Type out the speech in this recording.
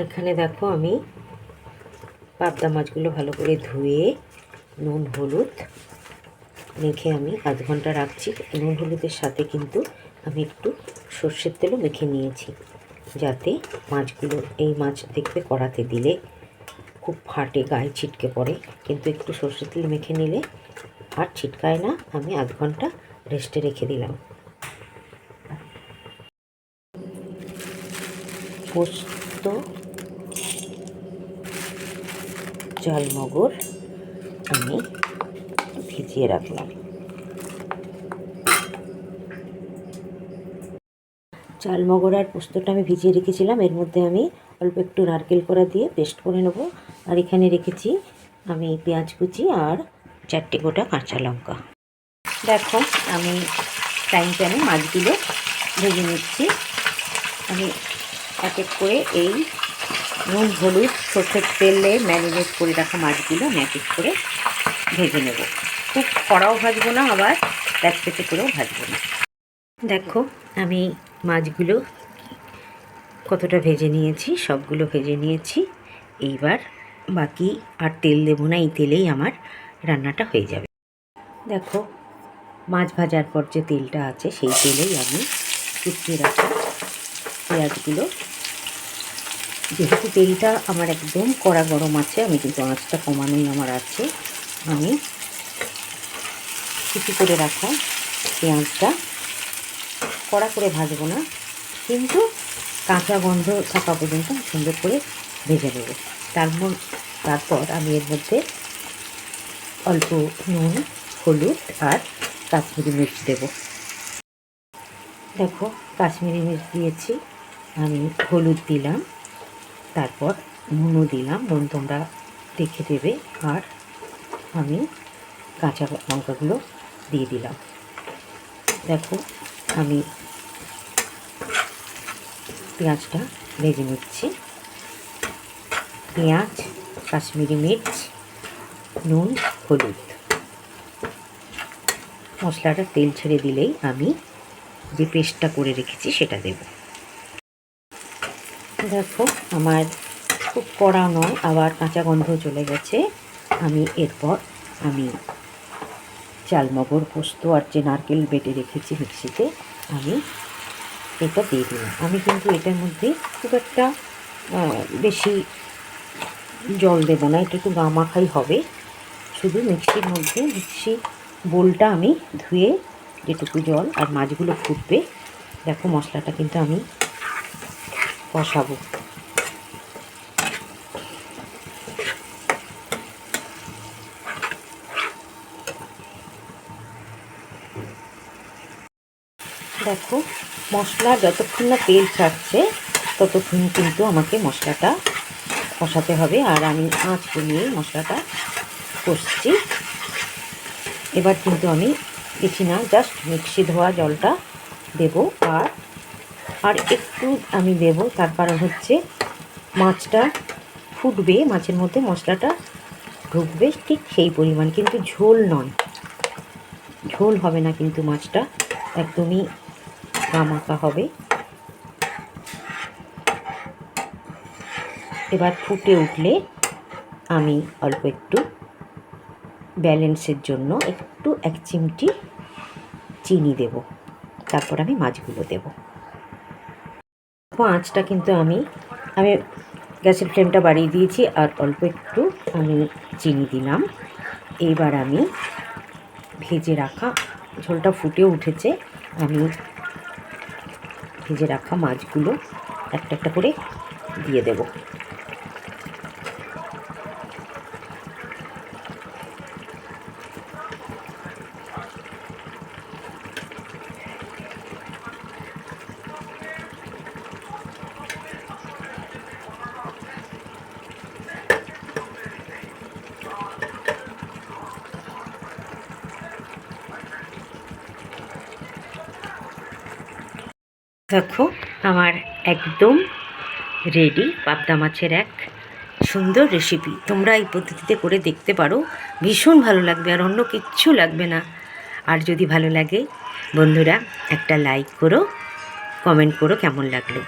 এখানে দেখো আমি পাবদা মাছগুলো ভালো করে ধুয়ে নুন হলুদ মেখে আমি আধ ঘন্টা রাখছি। নুন হলুদের সাথে কিন্তু আমি একটু সর্ষের তেলও মেখে নিয়েছি, যাতে মাছগুলো, এই মাছ দেখবে কড়াতে দিলে খুব ফাটে, গায়ে ছিটকে পড়ে, কিন্তু একটু সর্ষের তেল মেখে নিলে আর ছিটকায় না। আমি আধ ঘন্টা রেস্টে রেখে দিলাম। পোস্ত, চালমগর আমি ভিজিয়ে রাখলাম। চালমগর আর পোস্তটা আমি ভিজিয়ে রেখেছিলাম। এর মধ্যে আমি অল্প একটু নারকেল কোড়া দিয়ে পেস্ট করে নেব। আর এখানে রেখেছি আমি পেঁয়াজ কুচি আর 4টে গোটা কাঁচা লঙ্কা। দেখো আমি ফ্রাইং প্যানে মাছগুলো ভেজে নিচ্ছি। আমি এক এক করে এই নুন হলুদ সর্ষের তেলে ম্যারিনেট করে রাখা মাছগুলো আমি এক এক করে ভেজে নেব। খুব কড়াও ভাজবো না, আবার প্যাচপেচে করেও ভাজবো না। দেখো আমি মাছগুলো কতটা ভেজে নিয়েছি, সবগুলো ভেজে নিয়েছি। এইবার বাকি আর তেল দেবো না, এই তেলেই আমার রান্নাটা হয়ে যাবে। দেখো মাছ ভাজার পর যে তেলটা আছে সেই তেলেই আমি কুচিয়ে রাখা পেঁয়াজগুলো, যেহেতু তেলটা আমার একদম কড়া গরম আছে, আমি কিন্তু আঁচটা কমানোই আমার আছে, আমি কুচি করে রাখা পেঁয়াজটা কড়া করে ভাজবো না, কিন্তু কাঁচা গন্ধ থাকা পর্যন্ত সুন্দর করে ভেজে নেব। তারপর আমি এর মধ্যে অল্প নুন হলুদ আর কাশ্মীরি মির্চ দেব। দেখো কাশ্মীরি মির্চ দিয়েছি, আমি হলুদ দিলাম, তারপর নুনও দিলাম, নুন তোমরা দেখে দেবে। আর আমি কাঁচা লঙ্কাগুলো দিয়ে দিলাম। দেখো আমি পেঁয়াজটা ভেজে নিচ্ছি। পেঁয়াজ, কাশ্মীরি মির্চ, নুন হলুদ, মশলাটা তেল ছেড়ে দিলেই আমি যে পেস্টটা করে রেখেছি সেটা দেব। দেখো আমার খুব কড়া নয়, আবার কাঁচা গন্ধ চলে গেছে। আমি এরপর চালমগর, পোস্ত আর যে নারকেল বেটে রেখেছি মিক্সিতে, আমি এটা দিয়ে দিলাম। আমি কিন্তু এটার মধ্যে খুব একটা বেশি জল দেব না, এটা একটু গামাখাই হবে। শুধু মিক্সির মধ্যে মিক্সি বোলটা আমি ধুয়ে যেটুকু জল আর মাছগুলো ফুটবে, দেখো মশলাটা কিন্তু আমি কষাবো। দেখো মশলা যতক্ষণ না তেল ছাড়ছে ততক্ষণ কিন্তু আমাকে মশলাটা কষাতে হবে, আর আমি আঁচ কমিয়ে মশলাটা কষছি। এবার কিন্তু আমি বেশি না, জাস্ট মিক্সি ধোয়া জলটা দেব। আর একটু আমি দেব, তার কারণ হচ্ছে মাছটা ফুটবে, মাছের মধ্যে মশলাটা ঢুকবে ঠিক সেই পরিমাণ, কিন্তু ঝোল নয়, ঝোল হবে না, কিন্তু মাছটা একদমই গামাখা হবে। এবার ফুটে উঠলে আমি অল্প একটু ব্যালেন্সের জন্য একটু 1 চিমটি চিনি দেব, তারপর আমি মাছগুলো দেব। আঁচটা কিন্তু আমি গ্যাসের ফ্লেমটা বাড়িয়ে দিয়েছি, আর অল্প একটু আমি চিনি দিলাম। এইবার আমি ভেজে রাখা, ঝোলটা ফুটে উঠেছে, আমি ভেজে রাখা মাছগুলো একটা একটা করে দিয়ে দেব। দেখো আমার একদম রেডি পাবদা মাছের এক সুন্দর রেসিপি। তোমরা এই পদ্ধতিতে করে দেখতে পারো, ভীষণ ভালো লাগবে, আর অন্য কিচ্ছু লাগবে না। আর যদি ভালো লাগে বন্ধুরা একটা লাইক করো, কমেন্ট করো কেমন লাগলো।